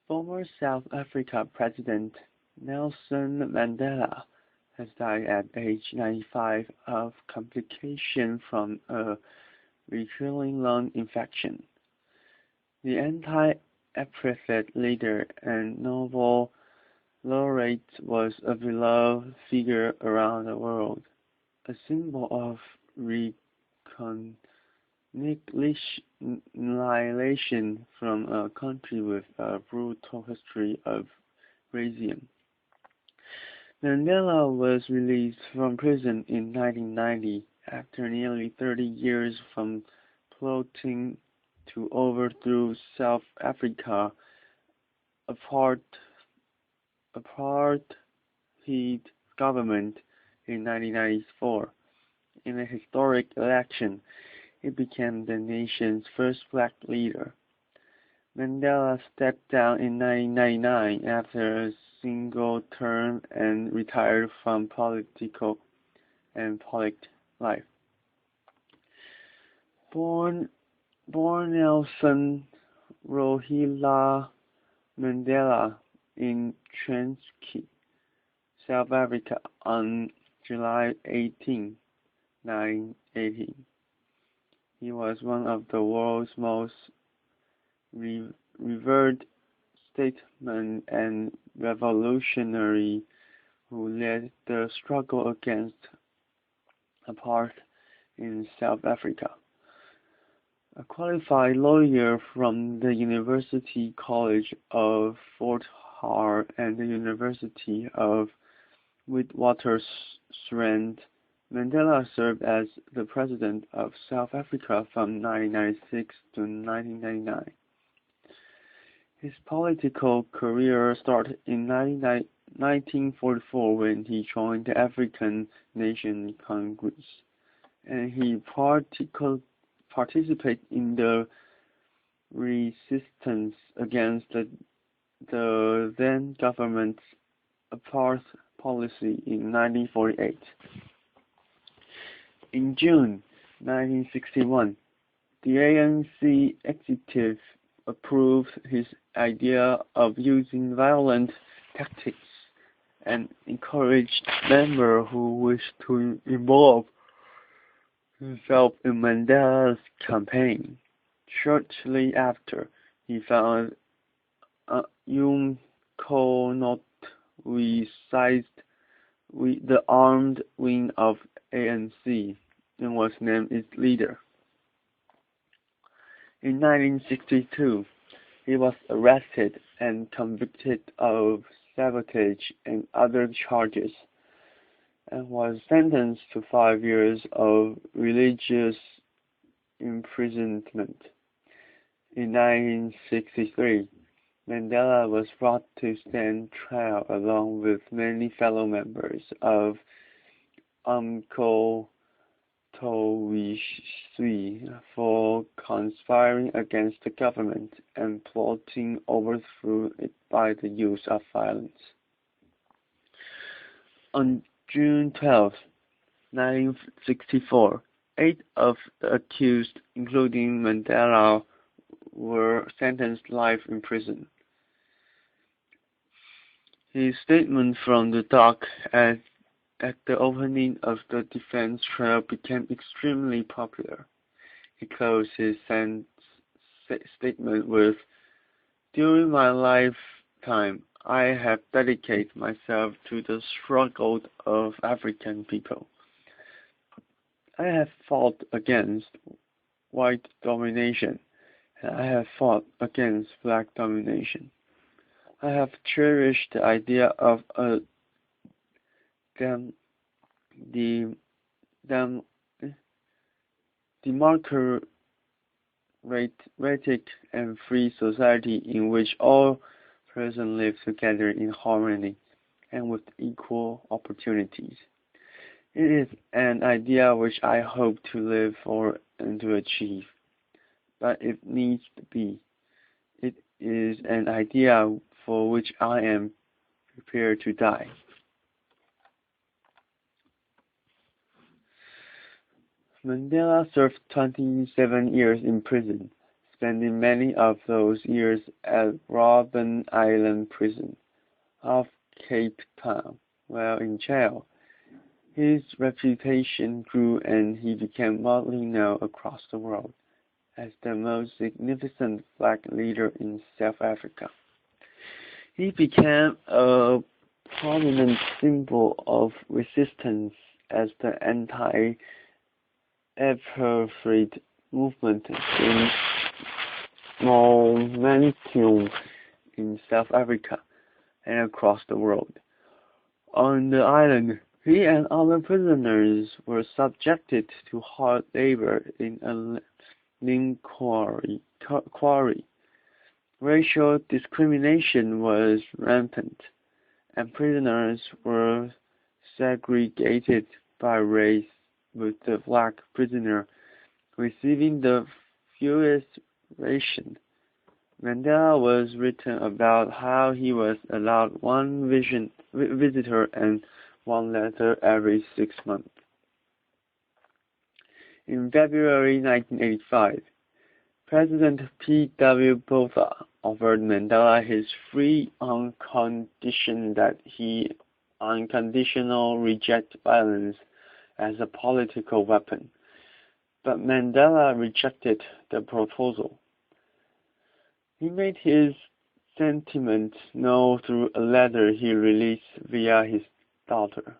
Former South Africa President Nelson Mandela has died at age 95 of complications from a recurring lung infection. The anti-apartheid leader and Nobel laureate was a beloved figure around the world, a symbol of reconciliation from a country with a brutal history of racism. Mandela was released from prison in 1990 after nearly 30 years from plotting to overthrow South Africa apartheid government in 1994. In a historic election, he became the nation's first black leader. Mandela stepped down in 1999 after a single term and retired from political and public life. Born Nelson Rolihlahla Mandela in Transkei, South Africa on July 18, 1980. He was one of the world's most revered statesmen and revolutionary who led the struggle against apartheid in South Africa. A qualified lawyer from the University College of Fort Hare and the University of Witwatersrand, Mandela served as the President of South Africa from 1996 to 1999. His political career started in 1944 when he joined the African Nations Congress, and he participated in the resistance against the then government's apartheid policy in 1948. In June 1961, the ANC executive approved his idea of using violent tactics and encouraged members who wished to involve himself in Mandela's campaign. Shortly after, he found Umkhonto we seized the armed wing of ANC and was named its leader. In 1962, he was arrested and convicted of sabotage and other charges, and was sentenced to 5 years of religious imprisonment. In 1963, Mandela was brought to stand trial along with many fellow members of Umkhonto we seized for conspiring against the government and plotting overthrow it by the use of violence. On June 12, 1964, 8 of the accused, including Mandela, were sentenced to life in prison. His statement from the dock at the opening of the defense trial became extremely popular. He closed his statement with, "During my lifetime, I have dedicated myself to the struggle of African people. I have fought against white domination, and I have fought against black domination. I have cherished the idea of a democratic and free society in which all persons live together in harmony and with equal opportunities. It is an idea which I hope to live for and to achieve, but if needs to be, it is an idea for which I am prepared to die." Mandela served 27 years in prison, spending many of those years at Robben Island Prison off Cape Town. While in jail, his reputation grew and he became widely known across the world as the most significant flag leader in South Africa. He became a prominent symbol of resistance as the anti-apartheid movement gained momentum in South Africa and across the world. On the island, he and other prisoners were subjected to hard labor in a lime quarry. Racial discrimination was rampant, and prisoners were segregated by race, with the black prisoner receiving the fewest ration. Mandela was written about how he was allowed one visitor and one letter every 6 months. In February 1985, President P.W. Botha offered Mandela his free on condition that he unconditionally reject violence as a political weapon, but Mandela rejected the proposal. He made his sentiments known through a letter he released via his daughter.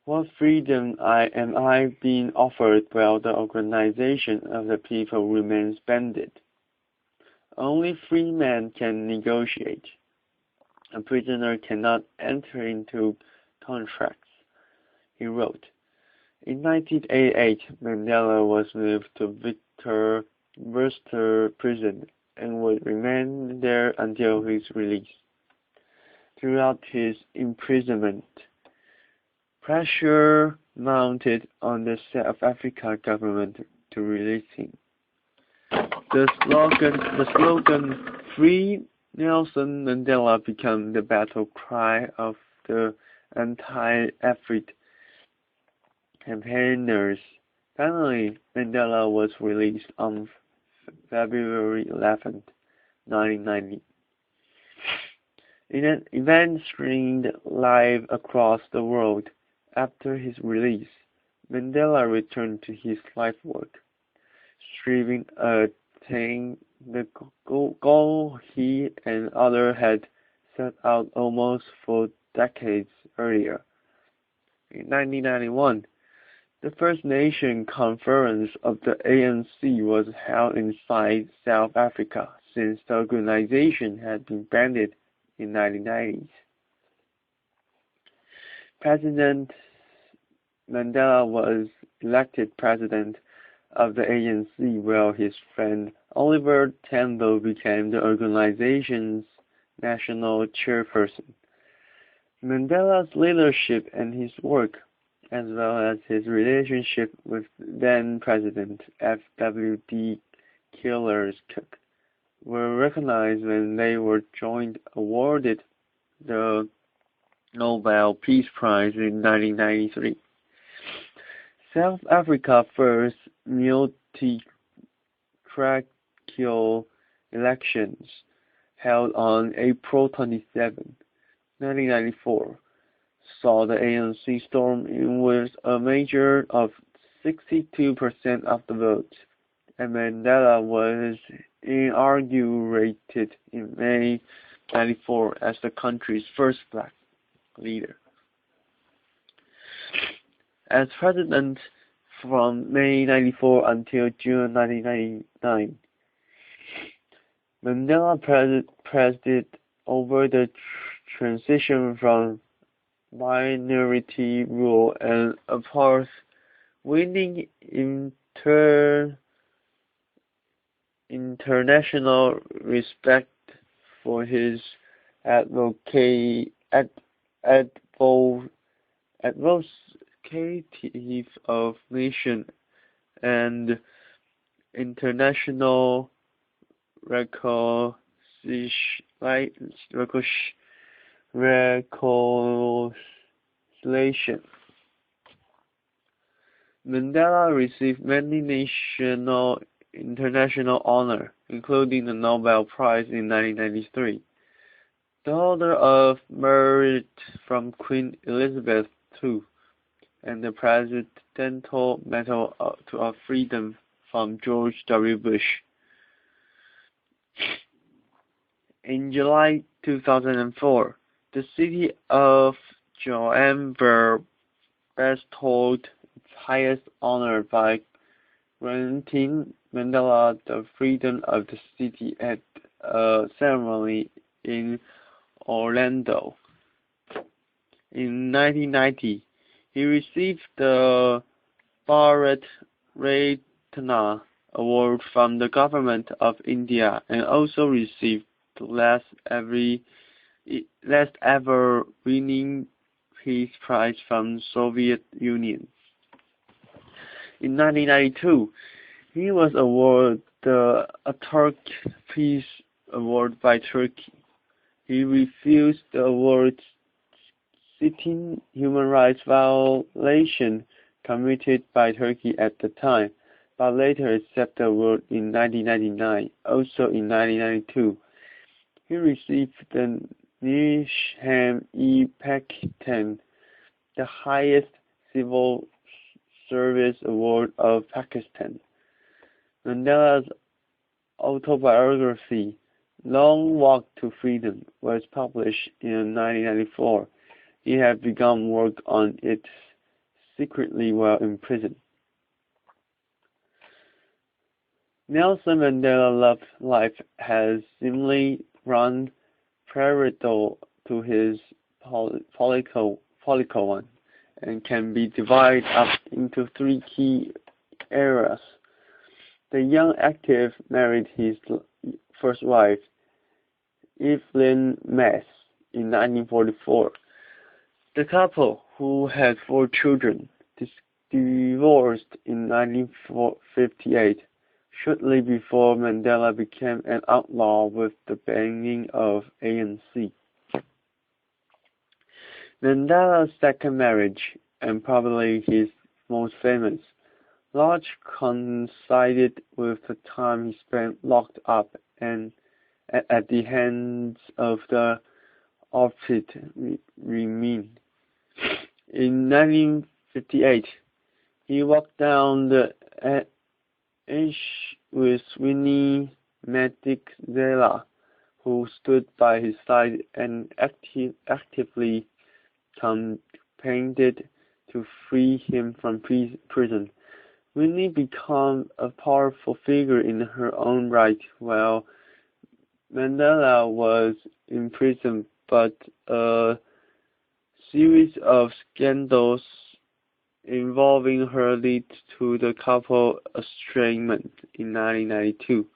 What freedom am I being offered while the organization of the people remains banded? Only free men can negotiate. A prisoner cannot enter into contracts, he wrote. In 1988, Mandela was moved to Worcester Prison and would remain there until his release. Throughout his imprisonment, pressure mounted on the South Africa government to release him. The slogan "Free Nelson Mandela" became the battle cry of the anti-apartheid campaigners. Finally, Mandela was released on February 11, 1990. In an event streamed live across the world after his release, Mandela returned to his life work, striving to attain the goal he and others had set out almost 4 decades earlier. In 1991, the First Nation Conference of the ANC was held inside South Africa since the organization had been banned in the 1990s. President Mandela was elected president of the ANC while his friend Oliver Tambo became the organization's national chairperson. Mandela's leadership and his work, as well as his relationship with then-President F.W.D. Villiers-Cook, were recognized when they were jointly awarded the Nobel Peace Prize in 1993. South Africa's first multi-trackal elections, held on April 27, 1994, saw the ANC storm in with a majority of 62% of the vote, and Mandela was inaugurated in May 1994 as the country's first black leader. As president from May 1994 until June 1999, Mandela presided over the transition from minority rule and apartheid, winning international respect for his advocacy of nation and international reconciliation. Mandela received many national international honor, including the Nobel Prize in 1993. The Order of Merit from Queen Elizabeth II, and the Presidential Medal of Freedom from George W. Bush. In July 2004, the city of Johannesburg bestowed its highest honor by granting Mandela the Freedom of the City at a ceremony in Orlando. In 1990, he received the Bharat Ratna Award from the government of India and also received the last ever winning Peace Prize from Soviet Union. In 1992, he was awarded the Atatürk Peace Award by Turkey. He refused the award, citing human rights violation committed by Turkey at the time, but later accepted the award in 1999. Also in 1992, he received the Nisham-e-Pakistan, the highest civil service award of Pakistan. Mandela's autobiography, Long Walk to Freedom, was published in 1994. He had begun work on it secretly while in prison. Nelson Mandela's life has seemingly run parallel to his political one, and can be divided up into three key eras. The young active married his first wife, Evelyn Mess, in 1944. The couple, who had 4 children, divorced in 1958, shortly before Mandela became an outlaw with the banning of ANC. Mandela's second marriage, and probably his most famous, largely coincided with the time he spent locked up and at the hands of the Opposite Remain. In 1958, he walked down the aisle with Winnie Madikizela, who stood by his side and actively campaigned to free him from prison. Winnie became a powerful figure in her own right while Mandela was in prison, but a series of scandals involving her led to the couple's estrangement in 1992.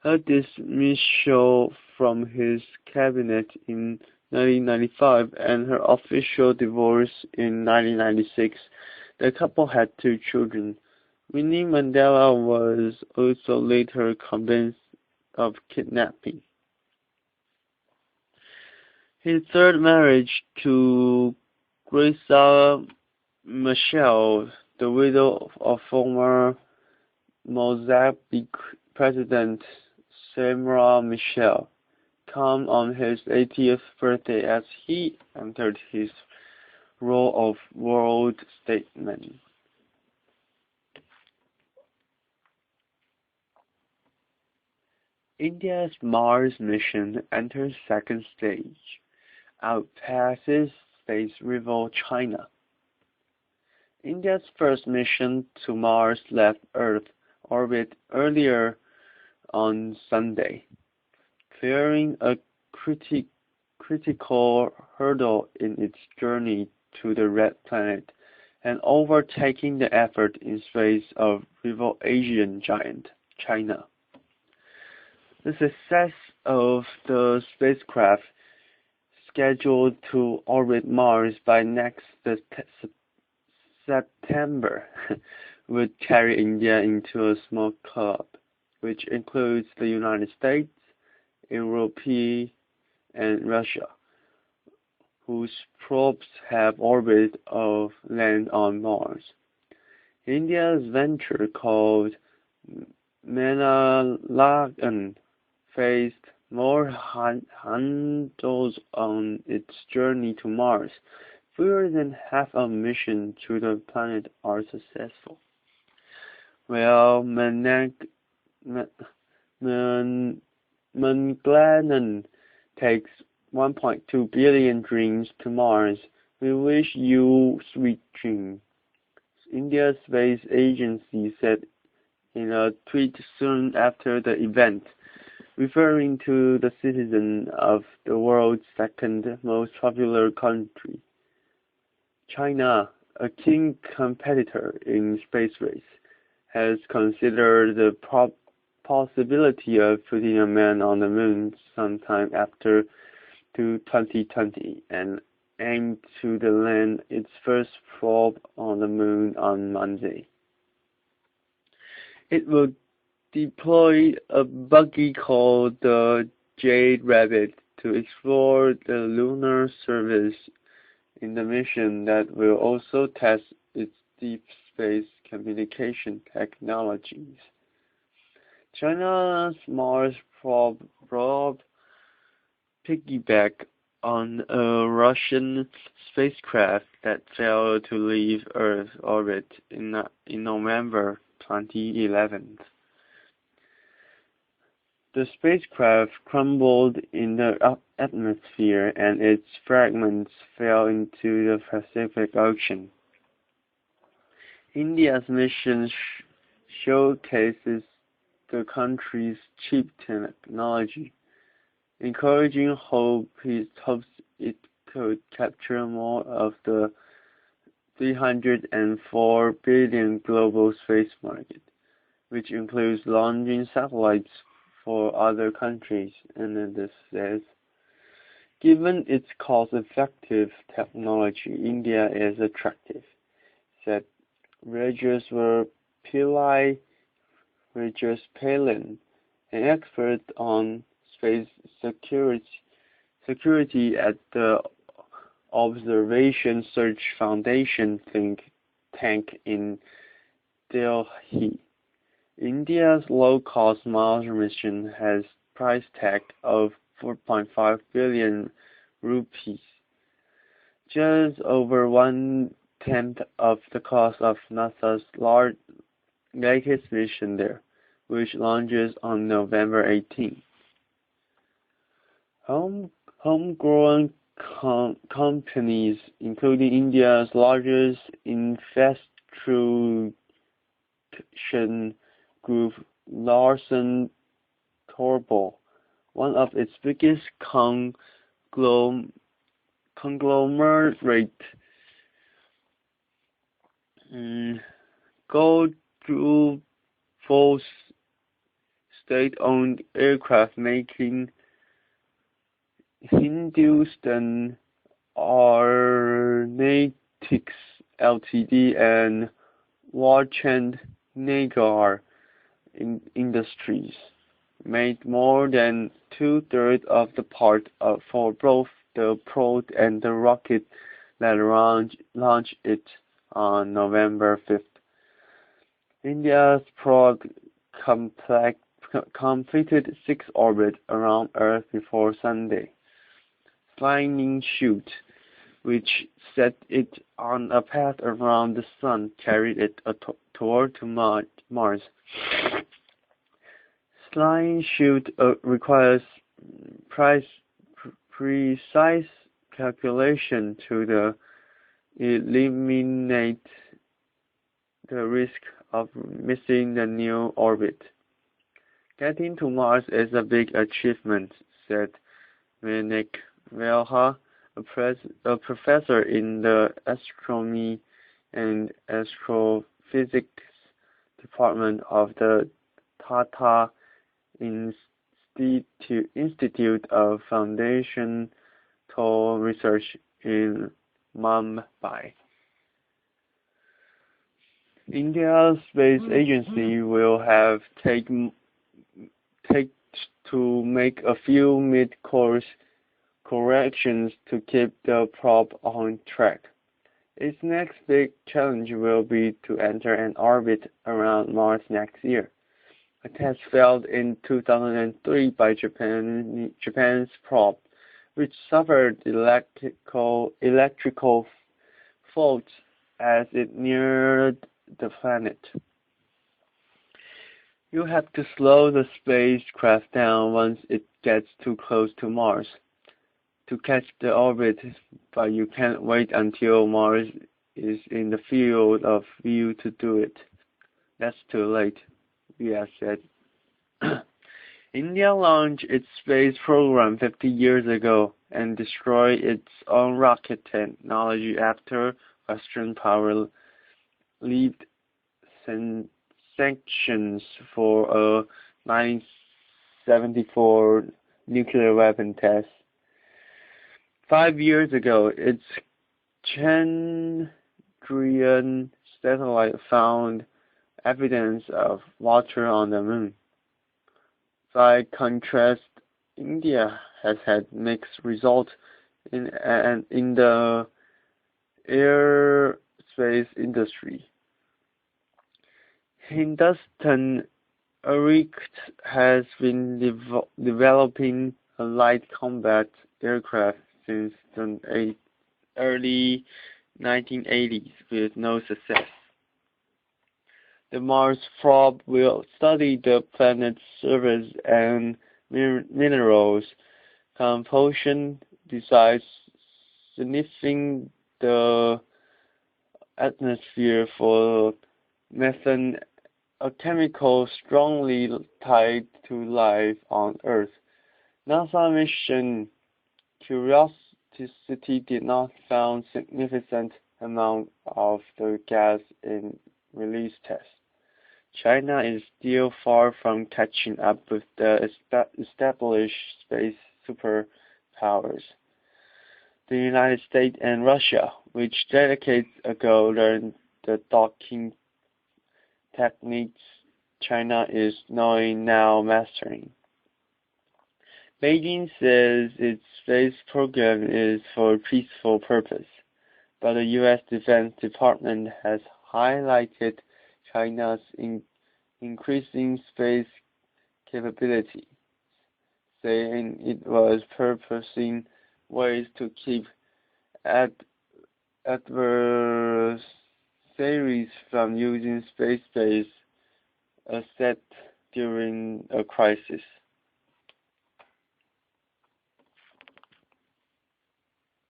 Her dismissal from his cabinet in 1995 and her official divorce in 1996. The couple had 2 children. Winnie Mandela was also later convinced of kidnapping. His third marriage to Graça Machel, the widow of former Mozambique President Samora Machel, came on his 80th birthday as he entered his role of world statesman. India's Mars mission enters second stage, outpasses space rival China. India's first mission to Mars left Earth orbit earlier on Sunday, clearing a critical hurdle in its journey to the Red Planet and overtaking the effort in space of rival Asian giant, China. The success of the spacecraft, scheduled to orbit Mars by next September, would carry India into a small club, which includes the United States, Europe, and Russia, whose probes have orbited or land on Mars. India's venture, called Manalagan faced more hurdles on its journey to Mars. Fewer than half of missions to the planet are successful. While Mangalan takes 1.2 billion dreams to Mars, we wish you sweet dreams. India's space agency said in a tweet soon after the event, referring to the citizen of the world's second most popular country. China, a keen competitor in space race, has considered the possibility of putting a man on the moon sometime after 2020 and aimed to land its first probe on the moon on Monday. It will deploy a buggy called the Jade Rabbit to explore the lunar surface in the mission that will also test its deep space communication technologies. China's Mars probe piggybacked on a Russian spacecraft that failed to leave Earth orbit in November 2011. The spacecraft crumbled in the atmosphere and its fragments fell into the Pacific Ocean. India's mission showcases the country's cheap technology, encouraging hopes it could capture more of the $304 billion global space market, which includes launching satellites for other countries, and it says, given its cost-effective technology, India is attractive, said Rajeswar Pillai Palin, an expert on space security at the Observation Search Foundation think tank in Delhi. India's low-cost Mars mission has price tag of 4.5 billion rupees, just over 1/10 of the cost of NASA's latest mission there, which launches on November 18. Homegrown companies, including India's largest investigation group, Larsen Torbal, one of its biggest conglomerate, go through full state-owned aircraft making Hindustan Aeronautics Ltd and Wachand Nagar Industries made more than 2/3 of the part for both the probe and the rocket that launched it on November 5th. India's probe completed 6 orbits around Earth before Sunday. Lightning shoot, which set it on a path around the Sun, carried it toward Mars. Sliding chute requires precise calculation to eliminate the risk of missing the new orbit. Getting to Mars is a big achievement, said Manik Velha, a professor in the astronomy and astrophysics department of the Tata Institute of Fundamental Research in Mumbai. India's space agency will have to make a few mid-course corrections to keep the probe on track. Its next big challenge will be to enter an orbit around Mars next year. A test failed in 2003 by Japan's probe, which suffered electrical faults as it neared the planet. You have to slow the spacecraft down once it gets too close to Mars to catch the orbit, but you can't wait until Mars is in the field of view to do it. That's too late, Via said. India launched its space program 50 years ago and destroyed its own rocket technology after Western power leaked sanctions for a 1974 nuclear weapon test. 5 years ago, its Chandrayaan satellite found evidence of water on the moon. By contrast, India has had mixed results in the aerospace industry. Hindustan Aeronautics has been developing a light combat aircraft since the early 1980s with no success. The Mars probe will study the planet's surface and minerals composition, besides sniffing the atmosphere for methane, a chemical strongly tied to life on Earth. NASA mission Curiosity did not find significant amount of the gas in release tests. China is still far from catching up with the established space superpowers. The United States and Russia, which decades ago learned the docking techniques China is now mastering. Beijing says its space program is for peaceful purpose, but the U.S. Defense Department has highlighted China's increasing space capability, saying it was purposing ways to keep adversaries from using space-based assets during a crisis.